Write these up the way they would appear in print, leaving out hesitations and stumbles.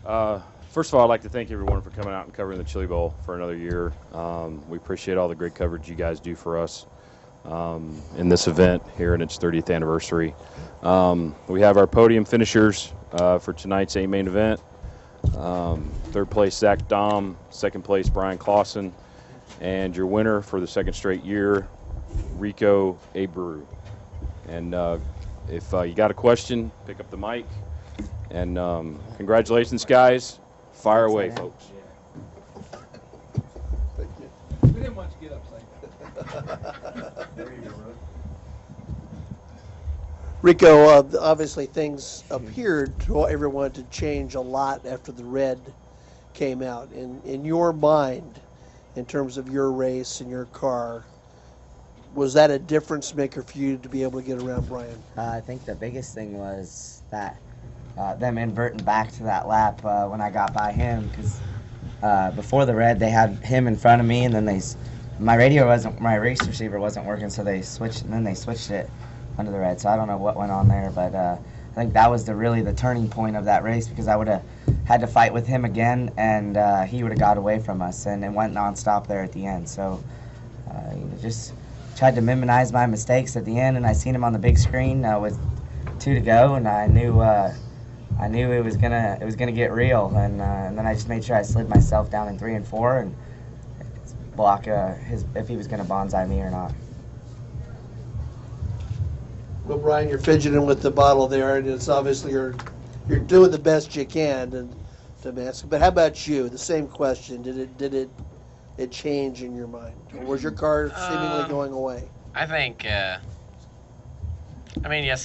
First of all, I'd like to thank everyone for coming out and covering the Chili Bowl for another year. We appreciate all the great coverage you guys do for us in this event here in its 30th anniversary. We have our podium finishers for tonight's main event. Third place, Daum. Second place, Bryan Clauson. And your winner for the second straight year, Rico Abreu. And if you got a question, pick up the mic. And congratulations, guys. Fire away, folks. We didn't want you to get upside down. Rico, obviously things appeared to everyone to change a lot after the red came out. In your mind, in terms of your race and your car, was that a difference maker for you to be able to get around Bryan? I think the biggest thing was that them inverting back to that lap when I got by him, because before the red they had him in front of me, and then my race receiver wasn't working, so they switched it under the red. So I don't know what went on there, but I think that was really the turning point of that race, because I would have had to fight with him again, and he would have got away from us, and it went nonstop there at the end. So just tried to minimize my mistakes at the end, and I seen him on the big screen with 2 to go, and I knew it was gonna get real, and then I just made sure I slid myself down in 3 and 4 and block if he was gonna bonsai me or not. Well, Bryan, you're fidgeting with the bottle there, and it's obviously you're doing the best you can to mask. But how about you? The same question. Did it change in your mind, or was your car seemingly going away? I think. Yes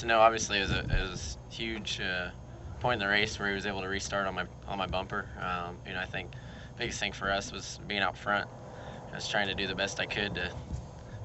and no. Obviously, it was a huge point in the race where he was able to restart on my bumper. I think the biggest thing for us was being out front. I was trying to do the best I could to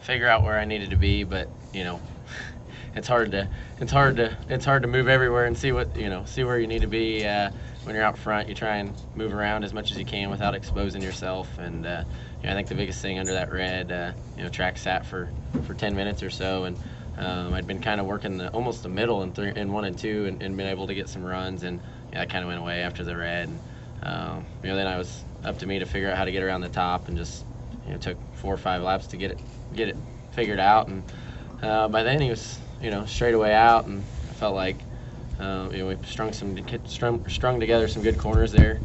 figure out where I needed to be, but it's hard to move everywhere and see where you need to be when you're out front. You try and move around as much as you can without exposing yourself, and I think the biggest thing under that red, track sat for 10 minutes or so, and I'd been kind of working almost the middle in 1 and 2, and been able to get some runs, and that kind of went away after the red. And, then I was up to me to figure out how to get around the top, and just took 4 or 5 laps to get it figured out. And by then he was straight away out, and I felt like we strung together some good corners there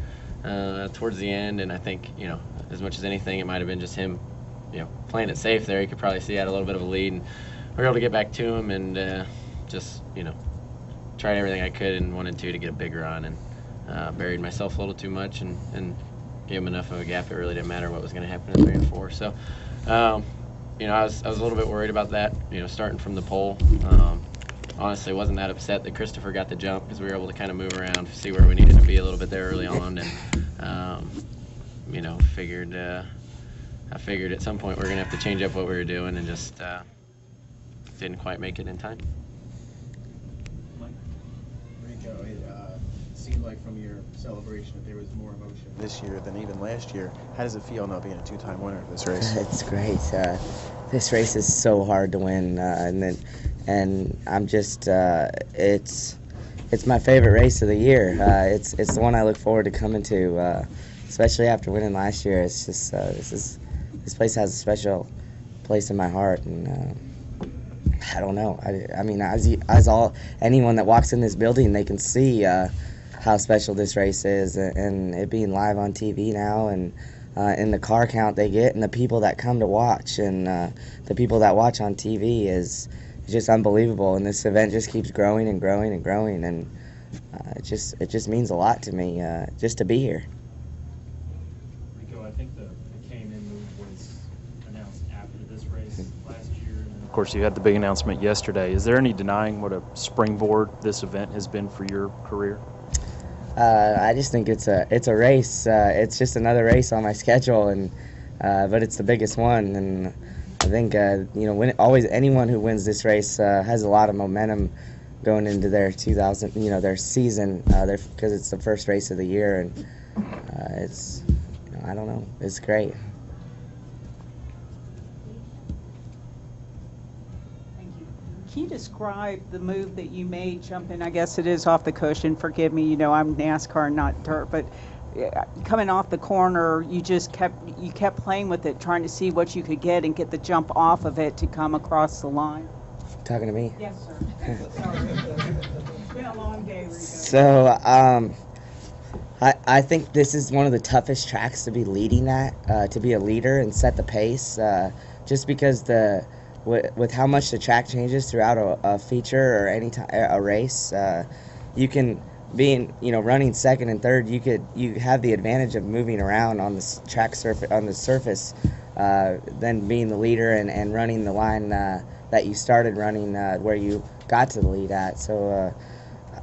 towards the end, and I think as much as anything it might have been just him playing it safe there. He could probably see he had a little bit of a lead, and we were able to get back to him, and just tried everything I could in 1 and 2 to get a big run, and buried myself a little too much, and gave him enough of a gap. It really didn't matter what was going to happen in 3 and 4. So I was a little bit worried about that, starting from the pole. Honestly, wasn't that upset that Christopher got the jump, because we were able to kind of move around, see where we needed to be a little bit there early on, and I figured at some point we were going to have to change up what we were doing, and just didn't quite make it in time. Rico, it seemed like from your celebration that there was more emotion this year than even last year. How does it feel now being a 2-time winner of this race? It's great. This race is so hard to win, and I'm just it's my favorite race of the year. It's the one I look forward to coming to, especially after winning last year. It's just this place has a special place in my heart, and I don't know. I mean, anyone that walks in this building, they can see how special this race is, and it being live on TV now, and the car count they get, and the people that come to watch, and the people that watch on TV is just unbelievable. And this event just keeps growing and growing and growing, and it just means a lot to me just to be here. Rico, I think the K&N move was announced after this race last year. And of course, you had the big announcement yesterday. Is there any denying what a springboard this event has been for your career? I just think it's a race. It's just another race on my schedule, and but it's the biggest one. And I think anyone who wins this race has a lot of momentum going into their their season, because it's the first race of the year, and it's I don't know, it's great. Thank you. Can you just describe the move that you made, jumping, I guess it is off the cushion, forgive me, you know, I'm NASCAR, not dirt, but coming off the corner, you kept playing with it, trying to see what you could get and get the jump off of it to come across the line. Talking to me? Yes, sir. Sorry. It's been a long day, Rico. So, I think this is one of the toughest tracks to be leading at, to be a leader and set the pace, just because with how much the track changes throughout a feature or a race, you can running second and third, you have the advantage of moving around on the track surface, than being the leader and running the line that you started running where you got to the lead at. So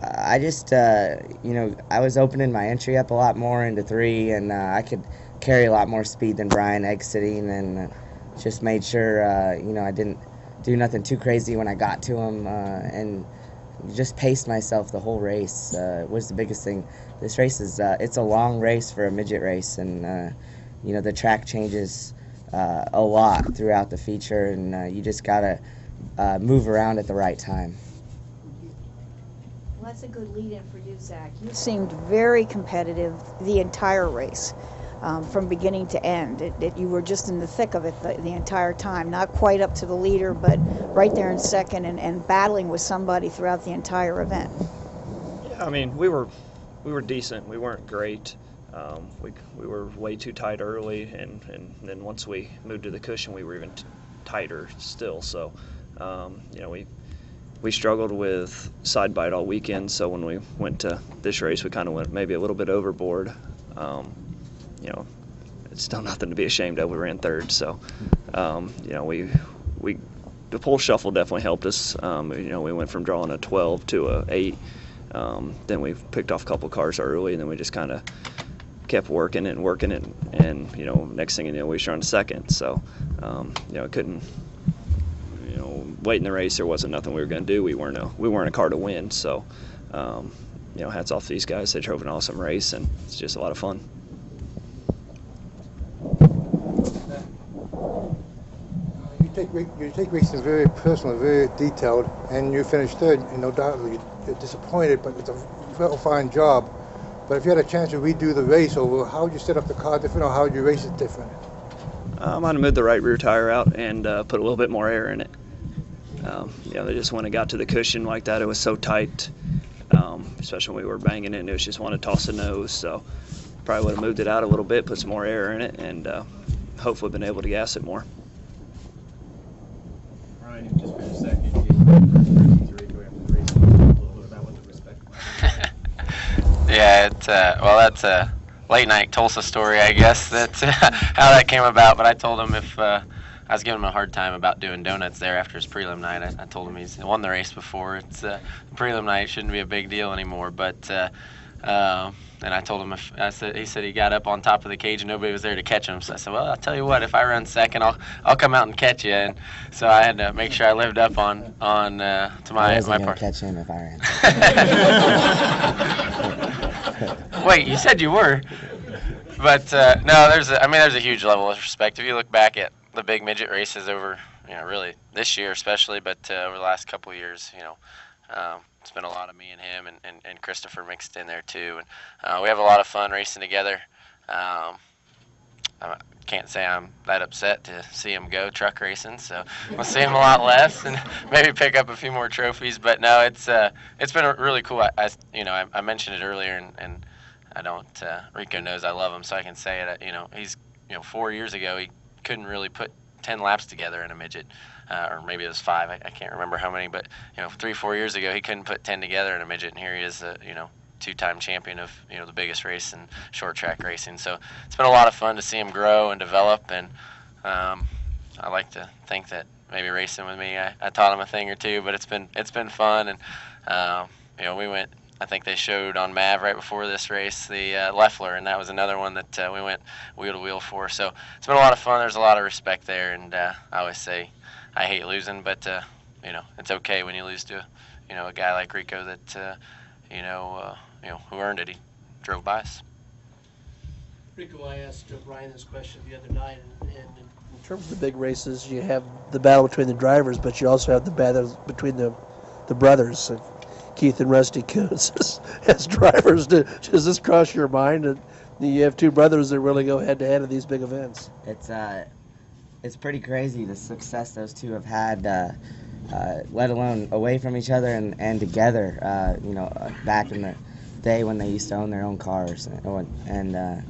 I just I was opening my entry up a lot more into 3, and I could carry a lot more speed than Bryan exiting, and just made sure I didn't do nothing too crazy when I got to him, and just paced myself the whole race. Was the biggest thing. This race is it's a long race for a midget race, and the track changes a lot throughout the feature, and you just gotta move around at the right time. Well, that's a good lead-in for you, Zach. You seemed very competitive the entire race, from beginning to end. You were just in the thick of it the entire time, not quite up to the leader, but right there in second and battling with somebody throughout the entire event. Yeah, I mean, we were decent. We weren't great. We were way too tight early, and then once we moved to the cushion, we were even tighter still. So, we struggled with side bite all weekend. So when we went to this race, we kind of went maybe a little bit overboard. It's still nothing to be ashamed of. We ran third, so the pole shuffle definitely helped us. We went from drawing a 12 to a 8. Then we picked off a couple cars early, and then we just kind of kept working it, and next thing you know, we were on second. So couldn't wait in the race. There wasn't nothing we were going to do. We weren't a car to win. So hats off to these guys. They drove an awesome race, and it's just a lot of fun. You take racing very personal, very detailed, and you finished third. And no doubt you're disappointed, but it's a real fine job. But if you had a chance to redo the race over, how would you set up the car different, or how would you race it different? I might have moved the right rear tire out and put a little bit more air in it. They just when it got to the cushion like that, it was so tight, especially when we were banging it, and it was just wanting to toss the nose. So probably would have moved it out a little bit, put some more air in it, and hopefully been able to gas it more. Bryan, you just finished second. You gave Rico after the race. A little bit about what the respect was. Yeah, that's a late night Tulsa story, I guess. That's how that came about. But I told him if I was giving him a hard time about doing donuts there after his prelim night. I told him he's won the race before. It's prelim night shouldn't be a big deal anymore. But and I told him he said he got up on top of the cage and nobody was there to catch him. So I said, well, I'll tell you what, if I run second, I'll come out and catch you. And so I had to make sure I lived up on to my I wasn't part. Catch him if I ran. Wait, you said you were. But no, there's a huge level of respect. If you look back at the big midget races over, really this year especially, but over the last couple of years, it's been a lot of me and him and Christopher mixed in there too. And we have a lot of fun racing together. I can't say I'm that upset to see him go truck racing, so we'll see him a lot less and maybe pick up a few more trophies. But no, it's been really cool. I mentioned it earlier, and I don't. Rico knows I love him, so I can say it. He's 4 years ago he couldn't really put 10 laps together in a midget, or maybe it was 5. I can't remember how many, but 3-4 years ago he couldn't put 10 together in a midget, and here he is, two-time champion of the biggest race in short track racing. So it's been a lot of fun to see him grow and develop, and I like to think that maybe racing with me I taught him a thing or two, but it's been fun. And we went, I think they showed on Mav right before this race the Leffler, and that was another one that we went wheel to wheel for. So it's been a lot of fun. There's a lot of respect there, and I always say I hate losing, but it's okay when you lose to a guy like Rico that who earned it. He drove by us. Rico, I asked Bryan this question the other night, and in terms of the big races, you have the battle between the drivers, but you also have the battle between the brothers, Keith and Rusty Coons, as drivers. Does this cross your mind? And you have two brothers that really go head-to-head in these big events. It's pretty crazy the success those two have had, let alone away from each other and together. Back in the day when they used to own their own cars, and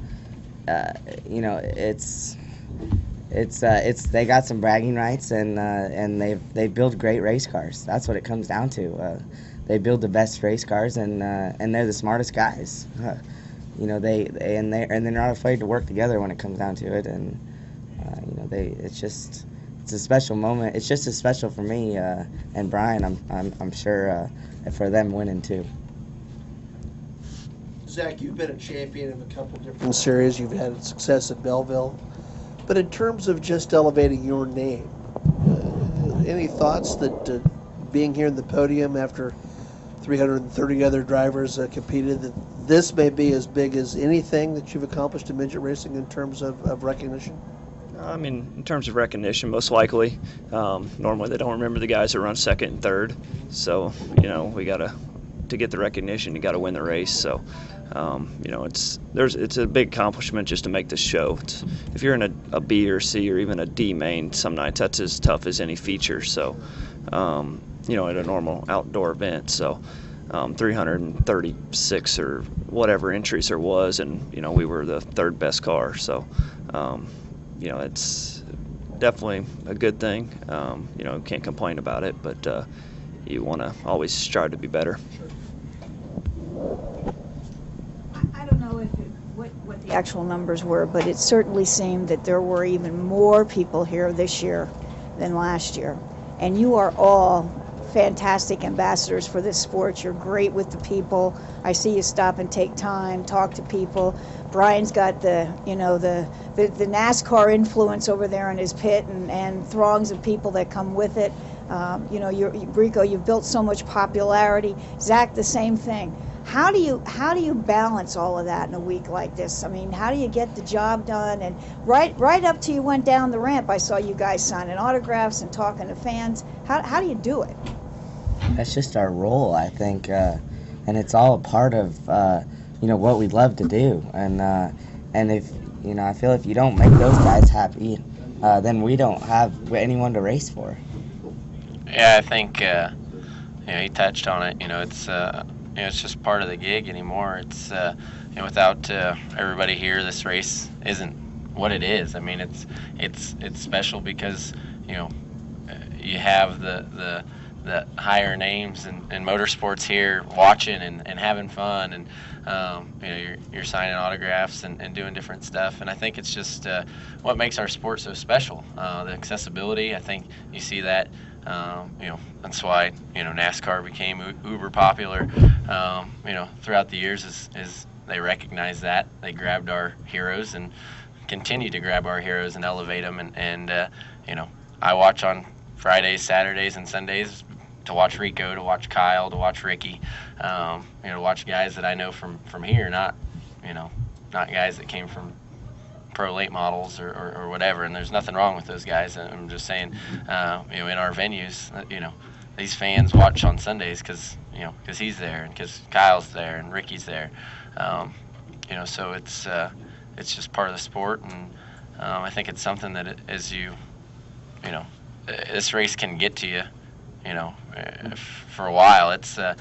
they got some bragging rights, and they build great race cars. That's what it comes down to. They build the best race cars, and they're the smartest guys. They're not afraid to work together when it comes down to it, and it's a special moment. It's just as special for me and Bryan. I'm sure for them winning too. Zach, you've been a champion of a couple different series. You've had success at Belleville. But in terms of just elevating your name, any thoughts that being here in the podium after 330 other drivers competed, that this may be as big as anything that you've accomplished in midget racing in terms of recognition? I mean, in terms of recognition, most likely. Normally they don't remember the guys that run second and third. So, we got to get the recognition, you got to win the race. So, it's a big accomplishment just to make this show. If you're in a B or C or even a D main, some nights that's as tough as any feature. So, at a normal outdoor event. So, 336 or whatever entries there was, and we were the third best car. So, it's definitely a good thing. Can't complain about it, but you want to always strive to be better. I don't know what the actual numbers were, but it certainly seemed that there were even more people here this year than last year. And you are all fantastic ambassadors for this sport. You're great with the people. I see you stop and take time, talk to people. Bryan's got the NASCAR influence over there in his pit, and throngs of people that come with it. Rico, you've built so much popularity. Zach, the same thing. How do you balance all of that in a week like this? I mean, how do you get the job done? And right up till you went down the ramp, I saw you guys signing autographs and talking to fans. How do you do it? That's just our role, I think, and it's all a part of what we love to do. And if I feel if you don't make those guys happy, then we don't have anyone to race for. Yeah, I think he touched on it. It's just part of the gig anymore. It's without everybody here, this race isn't what it is. I mean, it's special because you have the higher names in motorsports here watching and having fun, and you're signing autographs and doing different stuff. And I think it's just what makes our sport so special. The accessibility, I think you see that. That's why NASCAR became uber popular. Throughout the years, is they recognized that they grabbed our heroes and continue to grab our heroes and elevate them. And I watch on Fridays, Saturdays, and Sundays to watch Rico, to watch Kyle, to watch Ricky, to watch guys that I know from here, not guys that came from pro late models or whatever. And there's nothing wrong with those guys. I'm just saying, in our venues, these fans watch on Sundays because he's there and because Kyle's there and Ricky's there. So it's just part of the sport, and I think it's something that this race can get to you. For a while, it's a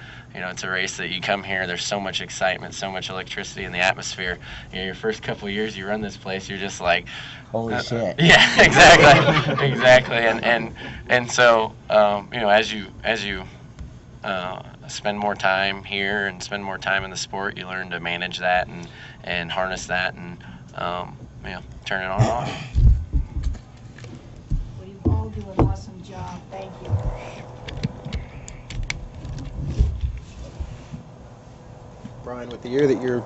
race that you come here. There's so much excitement, so much electricity in the atmosphere. Your first couple of years you run this place, you're just like, holy shit. Yeah, exactly, exactly. And so as you spend more time here and spend more time in the sport, you learn to manage that and harness that and turn it on and off. Well, you all do an awesome job. Thank you. Bryan, with the year that you're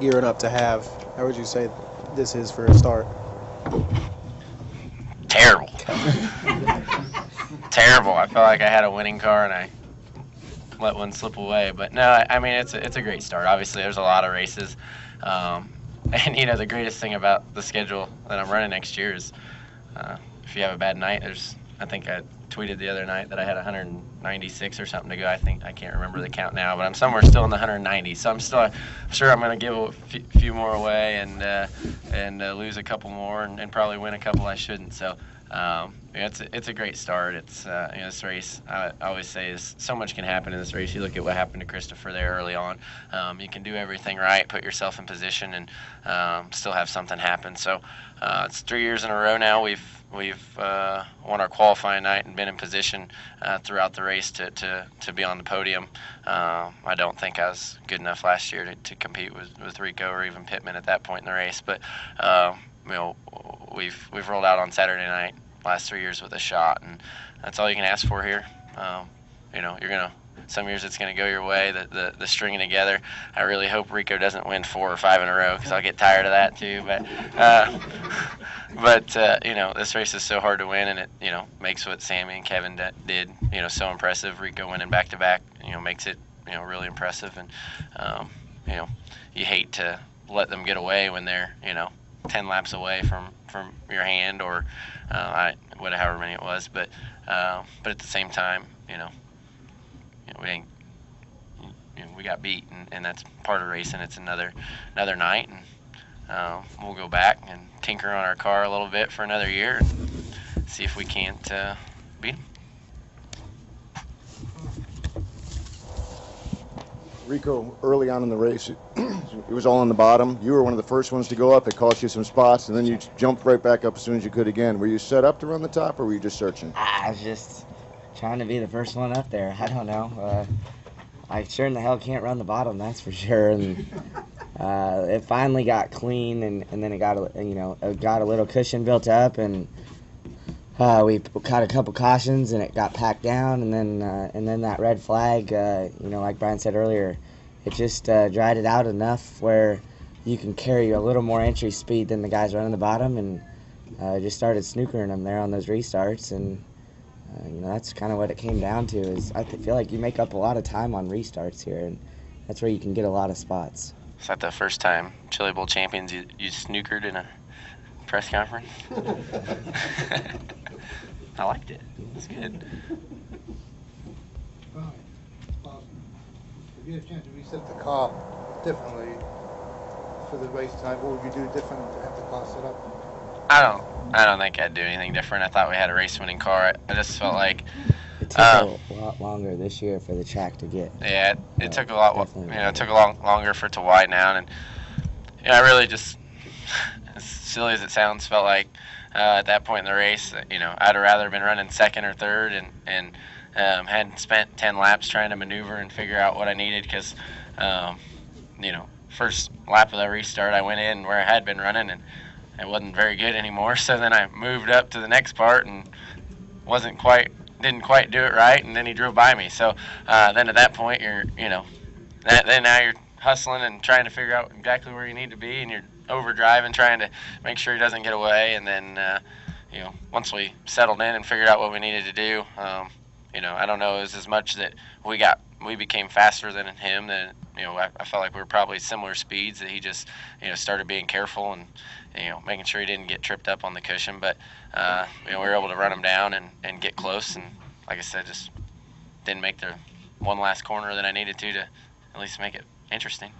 gearing up to have, how would you say this is for a start? Terrible. Terrible. I felt like I had a winning car and I let one slip away. But no, I mean, it's a great start. Obviously, there's a lot of races. And, the greatest thing about the schedule that I'm running next year is if you have a bad night, I think I tweeted the other night that I had 196 or something to go. I can't remember the count now, but I'm somewhere still in the 190. So I'm sure I'm going to give a few more away and lose a couple more and probably win a couple I shouldn't. So it's a great start. It's this race, I always say, is so much can happen in this race. You look at what happened to Christopher there early on. You can do everything right, put yourself in position, and still have something happen. So it's 3 years in a row now. We've won our qualifying night and been in position throughout the race to be on the podium. I don't think I was good enough last year to compete with Rico or even Pittman at that point in the race, but we've rolled out on Saturday night last 3 years with a shot, and that's all you can ask for here. Some years it's going to go your way, the stringing together. I really hope Rico doesn't win 4 or 5 in a row because I'll get tired of that too. But this race is so hard to win, and it makes what Sammy and Kevin did so impressive. Rico winning back to back makes it really impressive, and you hate to let them get away when they're 10 laps away from your hand or however many it was. But at the same time, we got beat, and that's part of racing. It's another night, and we'll go back and tinker on our car a little bit for another year and see if we can't beat them. Rico, early on in the race, it was all on the bottom. You were one of the first ones to go up. It cost you some spots, and then you jumped right back up as soon as you could again. Were you set up to run the top, or were you just searching? I was just trying to be the first one up there. I don't know. I sure in the hell can't run the bottom, that's for sure. And it finally got clean, and then it got a little cushion built up, and we caught a couple cautions, and it got packed down, and then that red flag, like Bryan said earlier, it just dried it out enough where you can carry a little more entry speed than the guys running the bottom, and just started snookering them there on those restarts, and that's kind of what it came down to. Is I feel like you make up a lot of time on restarts here, and that's where you can get a lot of spots. Is that the first time Chili Bowl champions you snookered in a press conference? I liked it. It's good. Bryan, Clauson, if you had a chance to reset the car differently for the race tonight, what would you do different to have the car set up? I don't think I'd do anything different. I thought we had a race-winning car. I just felt like it took a lot longer this year for the track to get. Yeah, it took a lot. It took a lot longer for it to widen out, and I really just, as silly as it sounds, felt like at that point in the race, I'd have rather been running second or third, and hadn't spent 10 laps trying to maneuver and figure out what I needed because, first lap of the restart, I went in where I had been running and it wasn't very good anymore. So then I moved up to the next part and didn't quite do it right, and then he drove by me. So then at that point, then now you're hustling and trying to figure out exactly where you need to be, and you're overdriving, trying to make sure he doesn't get away. And then, once we settled in and figured out what we needed to do, I don't know, it was as much that we became faster than him. That I felt like we were probably similar speeds. That he just started being careful and making sure he didn't get tripped up on the cushion. But we were able to run him down and get close. And like I said, just didn't make the one last corner that I needed to at least make it interesting.